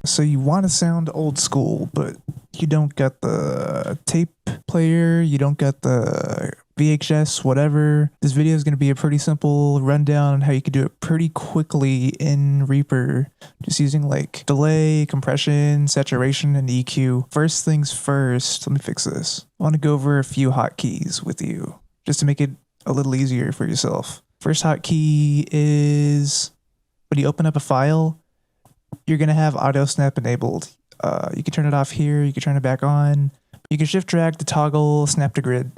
So you want to sound old school, but you don't got the tape player, you don't got the VHS, whatever. This video is going to be a pretty simple rundown on how you can do it pretty quickly in Reaper, just using like delay, compression, saturation, and EQ. First things first, let me fix this. I want to go over a few hotkeys with you, just to make it a little easier for yourself. First hotkey is when you open up a file, you're going to have auto snap enabled. You can turn it off here. You can turn it back on. You can shift drag to toggle snap to grid.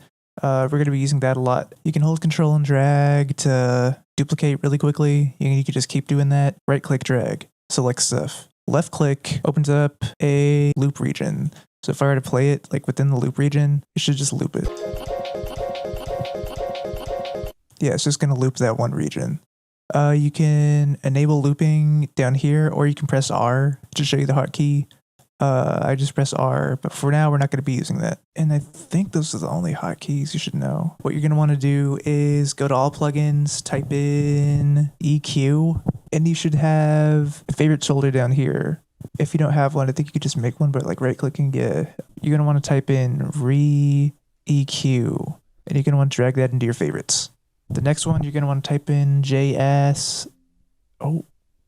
We're going to be using that a lot. You can hold control and drag to duplicate really quickly. You can just keep doing that. Right click, drag, select stuff. Left click opens up a loop region. So if I were to play it like within the loop region, it should just loop it. Yeah, it's just going to loop that one region. You can enable looping down here, or you can press R to show you the hotkey. I just press R, but for now we're not going to be using that. And I think those are the only hotkeys you should know. What you're going to want to do is go to all plugins, type in EQ, and you should have a favorites folder down here. If you don't have one, I think you could just make one, but like right clicking, yeah. You're going to want to type in re-EQ, and you're going to want to drag that into your favorites. The next one, you're going to want to type in JS,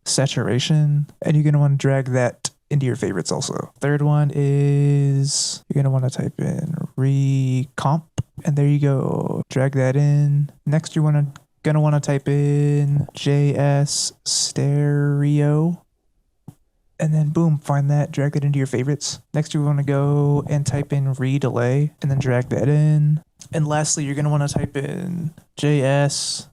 saturation, and you're going to want to drag that into your favorites also. Third one is you're going to want to type in recomp, and there you go. Drag that in. Next, you're going to want to type in JS stereo, and then boom, find that, drag that into your favorites. Next, you want to go and type in re-delay, and then drag that in. And lastly, you're going to want to type in JS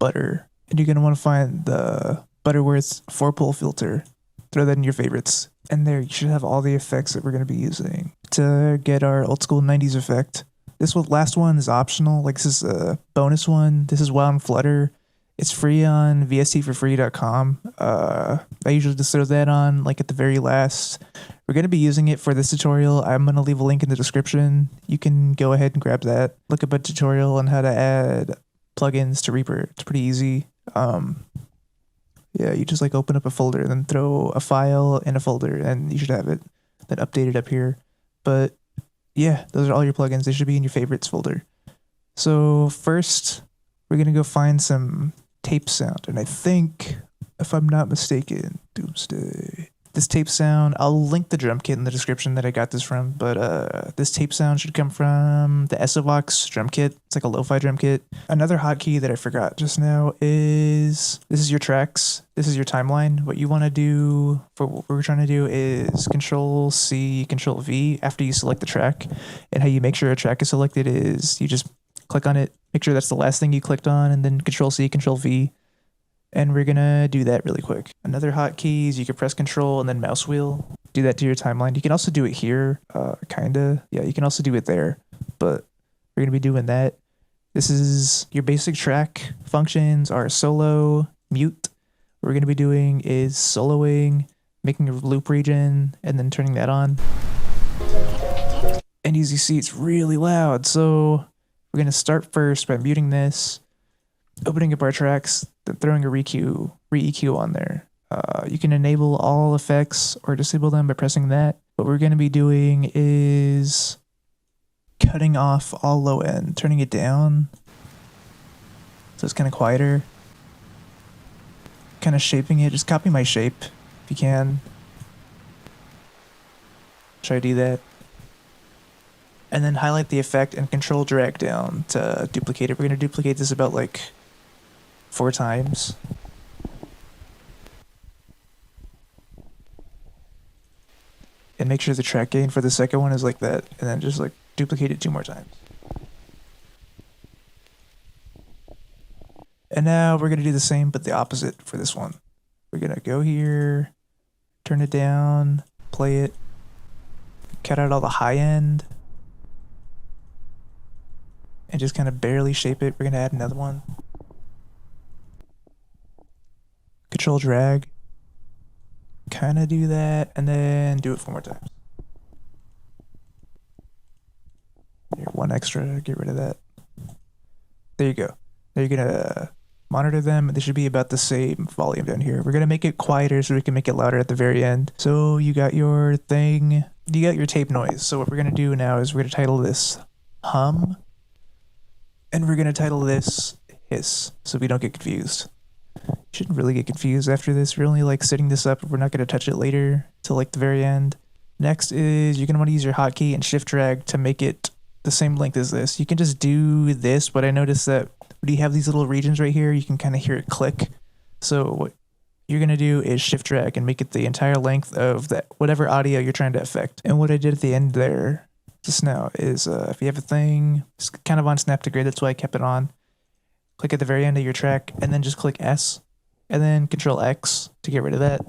butter, and you're going to want to find the Butterworth 4-pole filter. Throw that in your favorites. And there, you should have all the effects that we're going to be using to get our old school 90s effect. This last one is optional. Like, this is a bonus one. This is while in Flutter. It's free on vstforfree.com. I usually just throw that on like at the very last. We're going to be using it for this tutorial. I'm going to leave a link in the description. You can go ahead and grab that. Look up a tutorial on how to add plugins to Reaper. It's pretty easy. Yeah, you just like open up a folder and then throw a file in a folder and you should have it then updated up here. But yeah, those are all your plugins. They should be in your favorites folder. So first, we're going to go find some tape sound. And I think, if I'm not mistaken, Doomsday. This tape sound, I'll link the drum kit in the description that I got this from, but this tape sound should come from the SOVOX drum kit. It's like a lo-fi drum kit. Another hotkey that I forgot just now is, this is your tracks. This is your timeline. What you want to do for what we're trying to do is Control-C, Control-V after you select the track. And how you make sure a track is selected is you just click on it, make sure that's the last thing you clicked on, and then Control-C, Control-V. And we're going to do that really quick. Another hotkey is you can press Control and then mouse wheel. Do that to your timeline. You can also do it here, kinda. Yeah, you can also do it there, but we're going to be doing that. This is your basic track functions are solo, mute. What we're going to be doing is soloing, making a loop region, and then turning that on. And as you see, it's really loud. So we're going to start first by muting this, opening up our tracks, then throwing a re-EQ on there. You can enable all effects or disable them by pressing that. What we're going to be doing is cutting off all low end, turning it down so it's kind of quieter. Kind of shaping it. Just copy my shape if you can. Try to do that. And then highlight the effect and control drag down to duplicate it. We're going to duplicate this about like 4 times. And make sure the track gain for the second one is like that, and then just like duplicate it 2 more times. And now we're going to do the same, but the opposite for this one. We're going to go here, turn it down, play it, cut out all the high end, and just kind of barely shape it. We're going to add another one. Control drag, kind of do that, and then do it 4 more times. Here, 1 extra, get rid of that. There you go. Now you're gonna monitor them. They should be about the same volume down here. We're going to make it quieter so we can make it louder at the very end. So you got your thing, you got your tape noise. So what we're going to do now is we're going to title this hum, and we're going to title this hiss so we don't get confused. You shouldn't really get confused after this. We're only like setting this up. We're not going to touch it later till like the very end. Next is you're going to want to use your hotkey and shift drag to make it the same length as this. You can just do this, but I noticed that when you have these little regions right here, you can kind of hear it click. So what you're going to do is shift drag and make it the entire length of that whatever audio you're trying to affect. And what I did at the end there just now is if you have a thing, it's kind of on snap to grid, that's why I kept it on. Click at the very end of your track and then just click S and then Control X to get rid of that.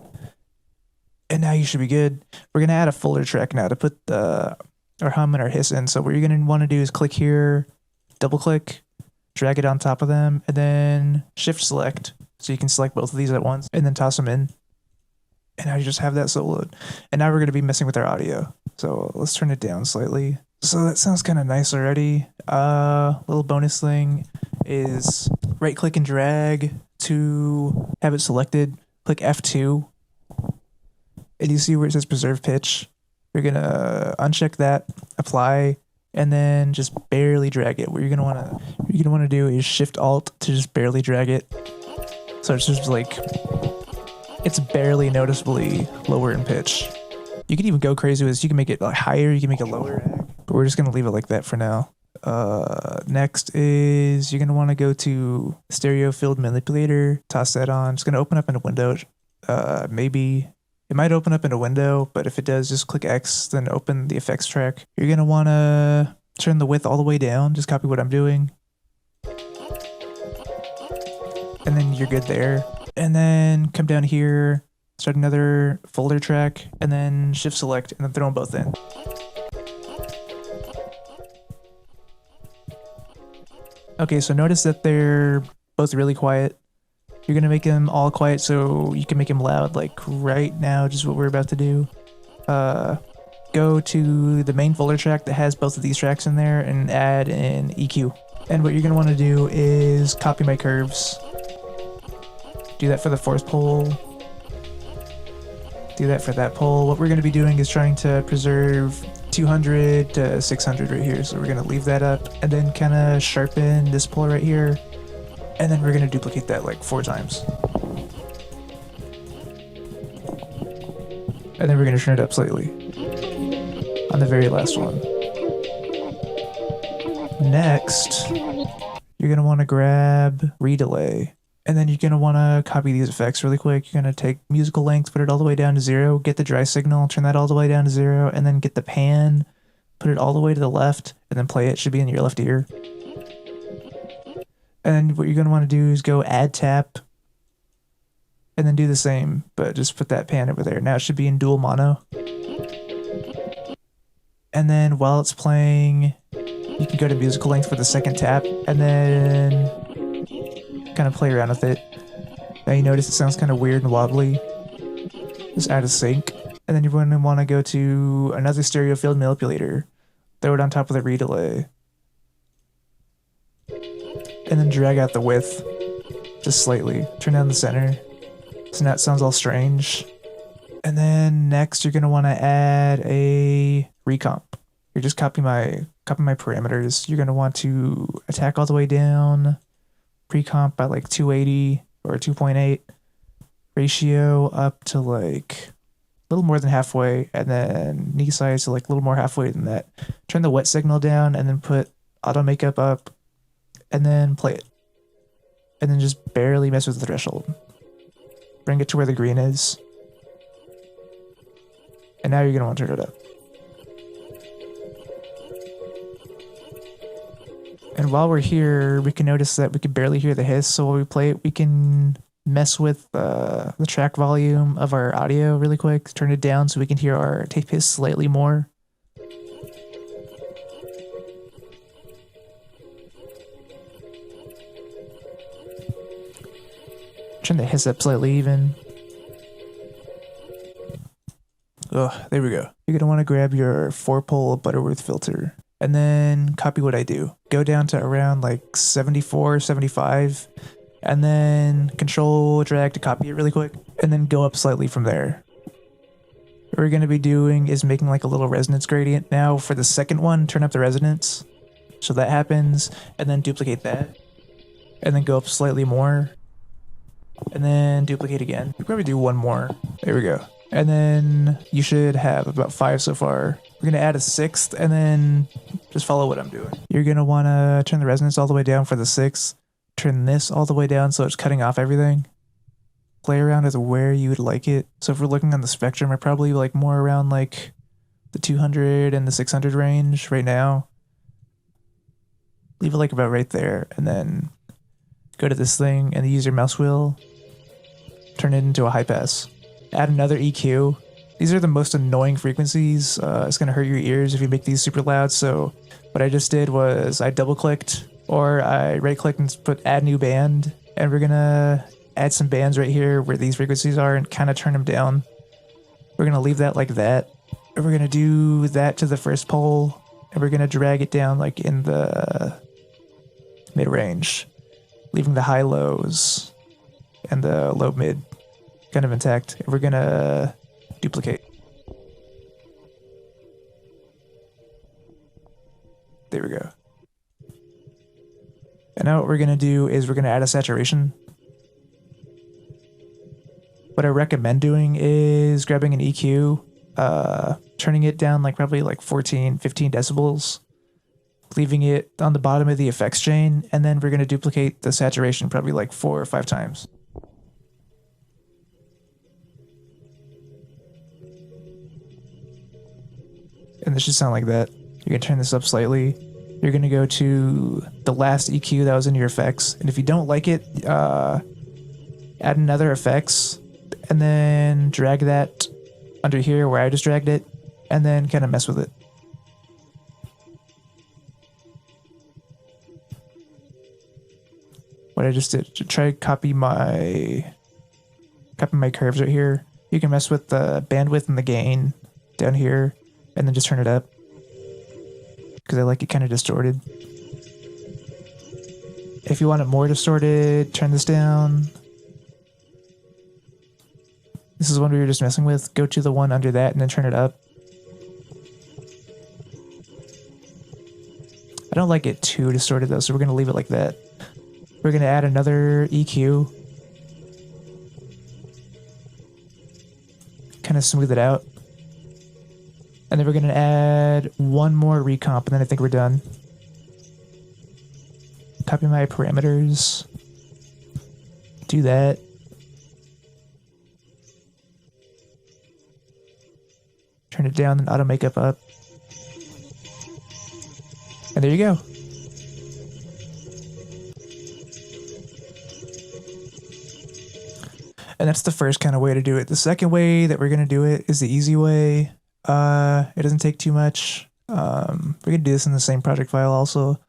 And now you should be good. We're going to add a folder track now to put our hum and our hiss in. So what you're going to want to do is click here, double click, drag it on top of them, and then shift select. So you can select both of these at once and then toss them in. And now you just have that soloed. And now we're going to be messing with our audio. So let's turn it down slightly. So that sounds kind of nice already. Little bonus thing is right click and drag to have it selected. Click F2. And you see where it says preserve pitch. You're going to uncheck that, apply, and then just barely drag it. What you're going to want to do is shift alt to just barely drag it. So it's just like, it's barely noticeably lower in pitch. You can even go crazy with this. You can make it like higher, you can make it lower, but we're just going to leave it like that for now. Next is you're going to want to go to stereo field manipulator, toss that on. It's going to open up in a window. Maybe it might open up in a window, but if it does, just click X, then open the effects track. You're going to want to turn the width all the way down. Just copy what I'm doing. And then you're good there. And then come down here, start another folder track, and then shift select, and then throw them both in. Okay, so notice that they're both really quiet. You're going to make them all quiet so you can make them loud, like right now, just what we're about to do. Go to the main folder track that has both of these tracks in there and add an EQ. And what you're going to want to do is copy my curves. Do that for the fourth pole. Do that for that pole. What we're going to be doing is trying to preserve 200 to 600 right here. So we're going to leave that up and then kind of sharpen this pole right here. And then we're going to duplicate that like 4 times. And then we're going to turn it up slightly on the very last one. Next, you're going to want to grab redelay. And then you're going to want to copy these effects really quick. You're going to take musical length, put it all the way down to 0, get the dry signal, turn that all the way down to 0, and then get the pan, put it all the way to the left, and then play it. It should be in your left ear. And what you're going to want to do is go add tap, and then do the same, but just put that pan over there. Now it should be in dual mono. And then while it's playing, you can go to musical length for the second tap, and then kind of play around with it. Now you notice it sounds kind of weird and wobbly. Just add a sync. And then you're going to want to go to another stereo field manipulator. Throw it on top of the redelay. And then drag out the width just slightly. Turn down the center. So now it sounds all strange. And then next you're going to want to add a recomp. You're just copy my parameters. You're going to want to attack all the way down. Pre-comp by like 280 or 2.8, ratio up to like a little more than halfway, and then knee size to like a little more halfway than that. Turn the wet signal down and then put auto makeup up and then play it. And then just barely mess with the threshold. Bring it to where the green is. And now you're going to want to turn it up. And while we're here, we can notice that we can barely hear the hiss. So while we play it, we can mess with the track volume of our audio really quick. Turn it down so we can hear our tape hiss slightly more. Turn the hiss up slightly even. Oh, there we go. You're going to want to grab your 4-pole Butterworth filter. And then copy what I do. Go down to around like 74, 75, and then control drag to copy it really quick, and then go up slightly from there. What we're going to be doing is making like a little resonance gradient. Now for the second one, turn up the resonance so that happens, and then duplicate that, and then go up slightly more, and then duplicate again. We'll probably do one more. There we go. And then you should have about 5 so far. We're going to add a 6th, and then just follow what I'm doing. You're going to want to turn the resonance all the way down for the 6th. Turn this all the way down so it's cutting off everything. Play around with where you would like it. So if we're looking on the spectrum, I probably like more around like the 200 and the 600 range right now. Leave it like about right there, and then go to this thing and use your mouse wheel. Turn it into a high pass. Add another EQ. These are the most annoying frequencies. It's going to hurt your ears if you make these super loud. So what I just did was I double clicked, or I right clicked and put add new band. And we're going to add some bands right here where these frequencies are and kind of turn them down. We're going to leave that like that. And we're going to do that to the first pole. And we're going to drag it down like in the mid range, leaving the high lows and the low mid kind of intact. And we're going to duplicate. There we go. And now what we're going to do is we're going to add a saturation. What I recommend doing is grabbing an EQ, turning it down like probably like 14, 15 decibels, leaving it on the bottom of the effects chain, and then we're going to duplicate the saturation probably like 4 or 5 times. And this should sound like that. You're going to turn this up slightly. You're going to go to the last EQ that was in your effects. And if you don't like it, add another effects, and then drag that under here where I just dragged it, and then kind of mess with it. What I just did, try to copy my curves right here. You can mess with the bandwidth and the gain down here, and then just turn it up, because I like it kind of distorted. If you want it more distorted, turn this down. This is one we were just messing with. Go to the one under that and then turn it up. I don't like it too distorted though, so we're going to leave it like that. We're going to add another EQ. Kind of smooth it out. And then we're going to add one more recomp, and then I think we're done. Copy my parameters. Do that. Turn it down and auto makeup up. And there you go. And that's the first kind of way to do it. The second way that we're going to do it is the easy way. It doesn't take too much. We're going to do this in the same project file also.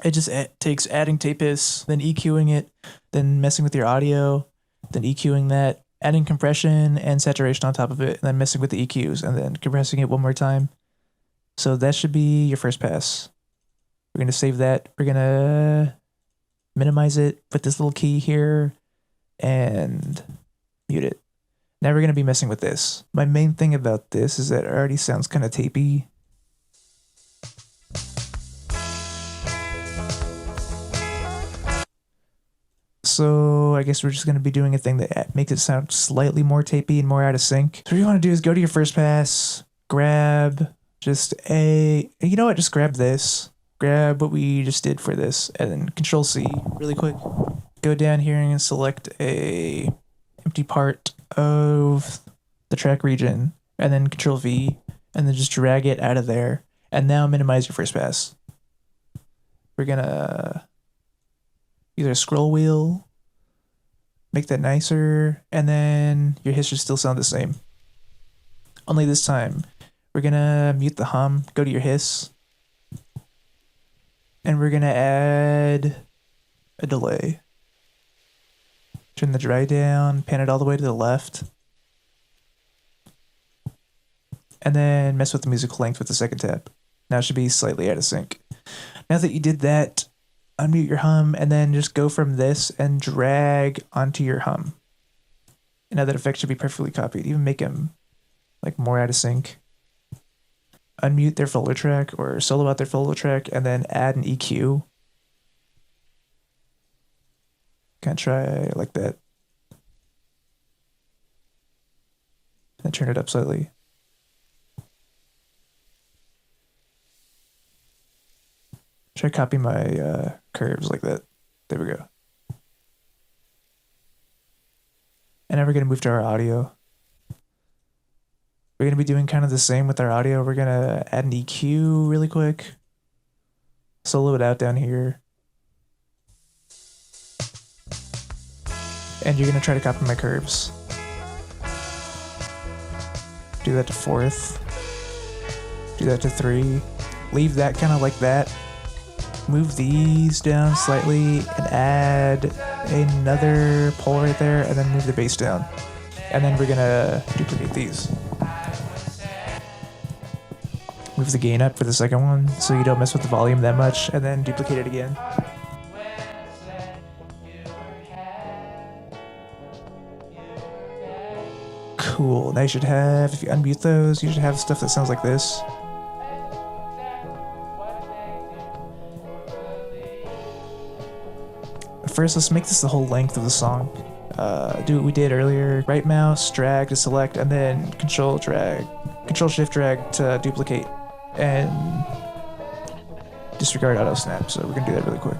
It just takes adding tape hiss, then EQing it, then messing with your audio, then EQing that, adding compression and saturation on top of it, and then messing with the EQs, and then compressing it one more time. So that should be your first pass. We're going to save that. We're going to minimize it, put this little key here, and mute it. Now we're going to be messing with this. My main thing about this is that it already sounds kind of tapey. So I guess we're just going to be doing a thing that makes it sound slightly more tapey and more out of sync. So what you want to do is go to your first pass, grab just you know what, just grab this. Grab what we just did for this, and then Control C really quick. Go down here and select a empty part of the track region, and then Control V, and then just drag it out of there. And now minimize your first pass. We're gonna either scroll wheel, make that nicer, and then your hiss should still sound the same. Only this time, we're gonna mute the hum, go to your hiss, and we're gonna add a delay. Turn the dry down, pan it all the way to the left, and then mess with the musical length with the second tap. Now it should be slightly out of sync. Now that you did that, unmute your hum, and then just go from this and drag onto your hum. And now that effect should be perfectly copied. Even make them like more out of sync. Unmute their folder track or solo out their folder track, and then add an EQ. Kind of try like that. And turn it up slightly. Try copy my curves like that. There we go. And now we're gonna move to our audio. We're gonna be doing kind of the same with our audio. We're gonna add an EQ really quick. Solo it out down here. And you're gonna try to copy my curves. Do that to 4th. Do that to 3. Leave that kind of like that. Move these down slightly and add another pole right there, and then move the bass down. And then we're gonna duplicate these. Move the gain up for the second one so you don't mess with the volume that much, and then duplicate it again. Cool. Now you should have, if you unmute those, you should have stuff that sounds like this. First, let's make this the whole length of the song. Do what we did earlier. Right mouse, drag to select, and then control shift drag to duplicate, and disregard auto snap. So we're gonna do that really quick.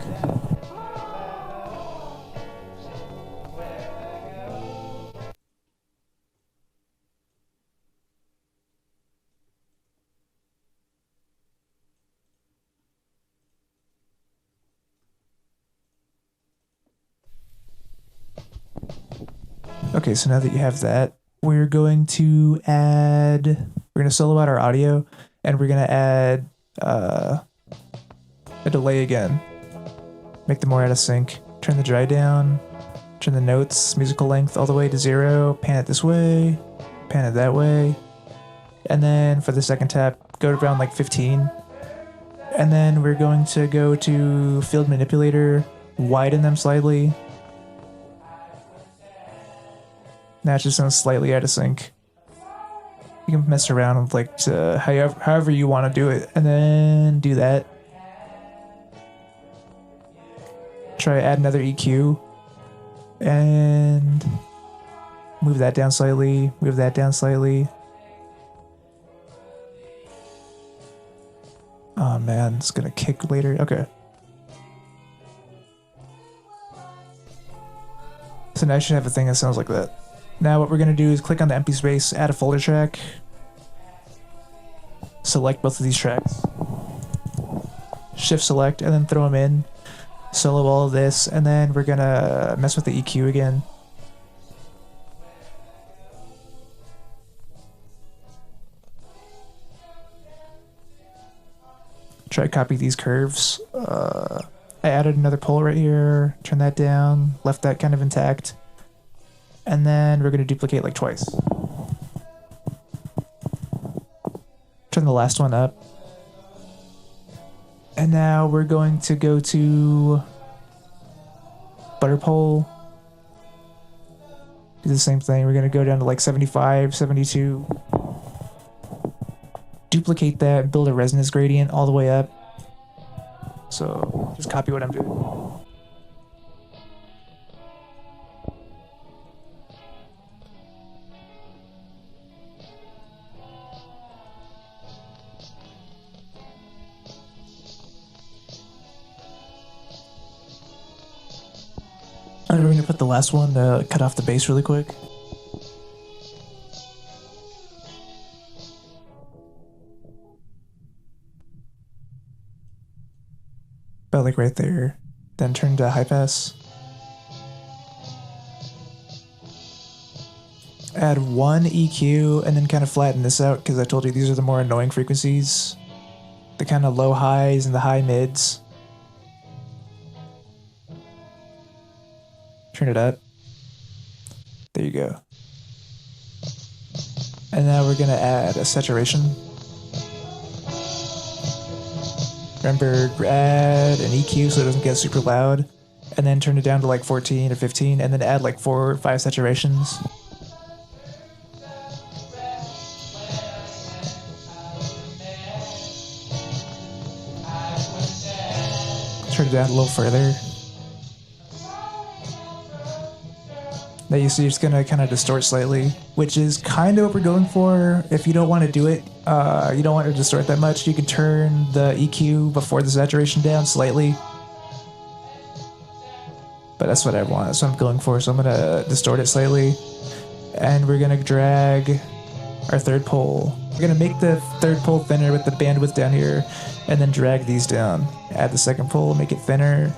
Okay, so now that you have that, we're going to solo out our audio, and we're gonna add a delay again. Make them more out of sync. Turn the dry down, turn the notes, musical length all the way to 0, pan it this way, pan it that way, and then for the second tap, go around like 15. And then we're going to go to field manipulator, widen them slightly. Now it just sounds slightly out of sync. You can mess around with like to however you want to do it, and then do that. Try add another EQ, and move that down slightly. Move that down slightly. Oh man, it's gonna kick later. Okay. So now I should have a thing that sounds like that. Now what we're going to do is click on the empty space, add a folder track, select both of these tracks, shift select, and then throw them in, solo all of this, and then we're going to mess with the EQ again. Try to copy these curves. I added another pole right here, turn that down, left that kind of intact. And then we're going to duplicate like twice. Turn the last one up. And now we're going to go to butter pole. Do the same thing. We're going to go down to like 75, 72. Duplicate that, build a resonance gradient all the way up. So just copy what I'm doing. And we're going to put the last one to cut off the bass really quick. About like right there. Then turn to high pass. Add one EQ and then kind of flatten this out because I told you these are the more annoying frequencies. The kind of low highs and the high mids. Turn it up. There you go. And now we're going to add a saturation. Remember, add an EQ so it doesn't get super loud, and then turn it down to like 14 or 15, and then add like 4 or 5 saturations. Turn it down a little further. Now you see it's gonna kind of distort slightly, which is kind of what we're going for. If you don't want to do it, you don't want to distort that much, you can turn the EQ before the saturation down slightly. But that's what I want, that's what I'm going for, so I'm gonna distort it slightly. And we're gonna drag our third pole. We're gonna make the third pole thinner with the bandwidth down here, and then drag these down. Add the second pole, make it thinner.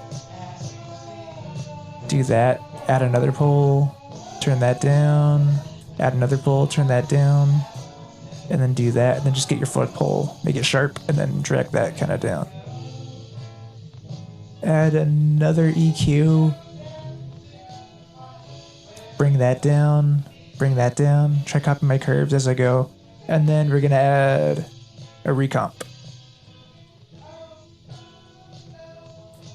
Do that, add another pole, turn that down, add another pole, turn that down, and then do that, and then just get your fourth pole, make it sharp, and then drag that kind of down. Add another EQ, bring that down, try copying my curves as I go, and then we're gonna add a recomp.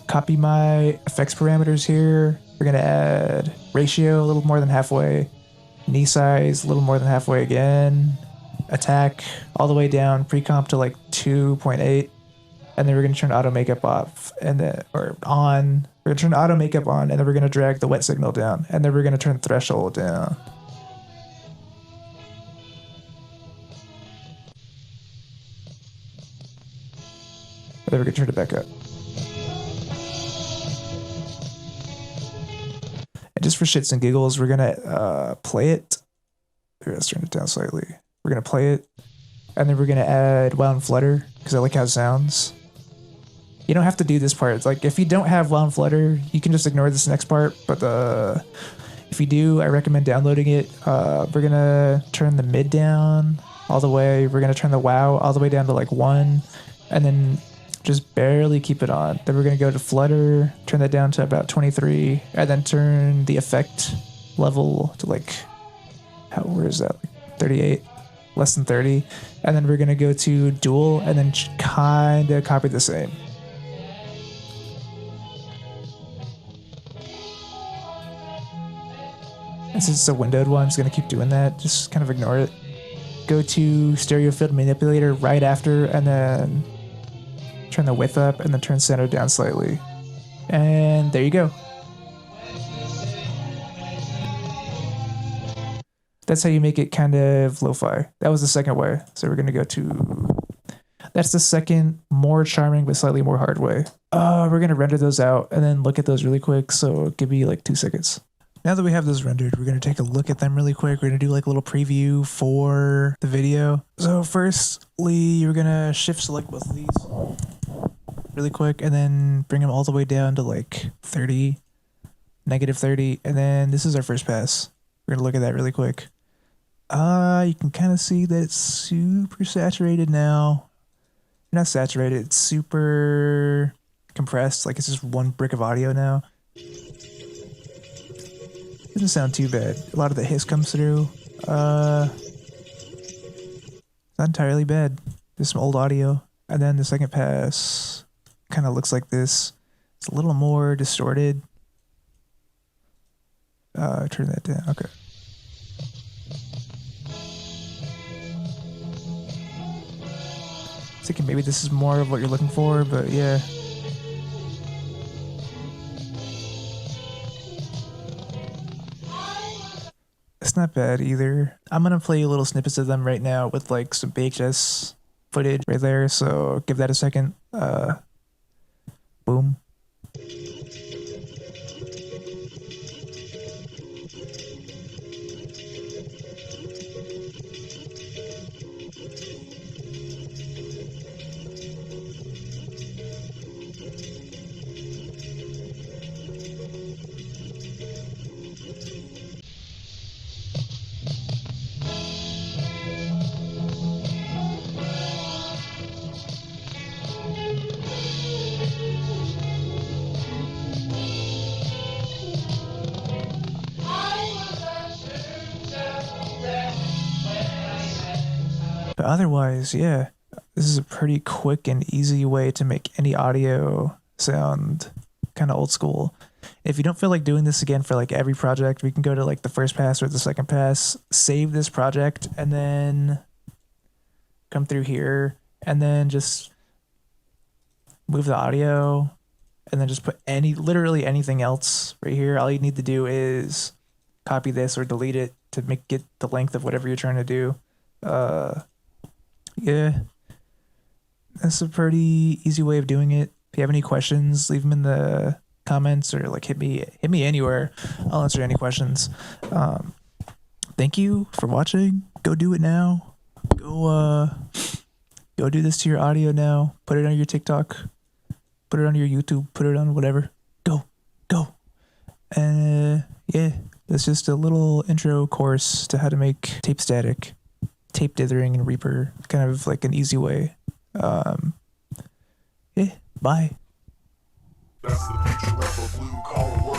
Copy my effects parameters here. We're gonna add ratio a little more than halfway, knee size a little more than halfway again, attack all the way down, pre-comp to like 2.8, and then we're gonna turn auto makeup off, and then or on. We're gonna turn auto makeup on, and then we're gonna drag the wet signal down, and then we're gonna turn threshold down. And then we're gonna turn it back up. Just for shits and giggles, we're gonna play it. Let's turn it down slightly. We're gonna play it, and then we're gonna add while and flutter because I like how it sounds. You don't have to do this part. It's like if you don't have while and flutter, you can just ignore this next part. But if you do, I recommend downloading it. We're gonna turn the mid down all the way. We're gonna turn the wow all the way down to like 1, and then just barely keep it on. Then we're gonna go to flutter, turn that down to about 23, and then turn the effect level to like, where is that? Like 38, less than 30. And then we're gonna go to dual, and then kind of copy the same. And since it's a windowed one, I'm just gonna keep doing that. Just kind of ignore it. Go to stereo field manipulator right after, and then turn the width up, and then turn center down slightly. And there you go. That's how you make it kind of lo-fi. That was the second way. So we're gonna go to, that's the second more charming but slightly more hard way. We're gonna render those out and then look at those really quick. So give me like 2 seconds. Now that we have those rendered, we're going to take a look at them really quick. We're going to do like a little preview for the video. So firstly, you're going to shift select both of these really quick, and then bring them all the way down to like 30, negative 30. And then this is our first pass. We're going to look at that really quick. You can kind of see that it's super saturated now. Not saturated, it's super compressed. Like it's just one brick of audio now. Doesn't sound too bad. A lot of the hiss comes through. Not entirely bad. There's some old audio. And then the second pass kind of looks like this. It's a little more distorted. Turn that down. Okay. Thinking maybe this is more of what you're looking for, but yeah. It's not bad either. I'm gonna play little snippets of them right now with like some VHS footage right there, so give that a second. Boom. But otherwise, yeah, This is a pretty quick and easy way to make any audio sound kind of old school. If you don't feel like doing this again for like every project, we can go to like the first pass or the second pass, save this project, and then come through here and then just move the audio and then just put literally anything else right here. All you need to do is copy this or delete it to make it the length of whatever you're trying to do. Yeah, that's a pretty easy way of doing it. If you have any questions, leave them in the comments or like hit me anywhere. I'll answer any questions. Thank you for watching. Go do it now. Go do this to your audio now. Put it on your TikTok. Put it on your YouTube. Put it on whatever. Go. And yeah, that's just a little intro course to how to make tape static, tape dithering, and Reaper. Kind of like an easy way. Yeah. Bye. That's the future of a blue collar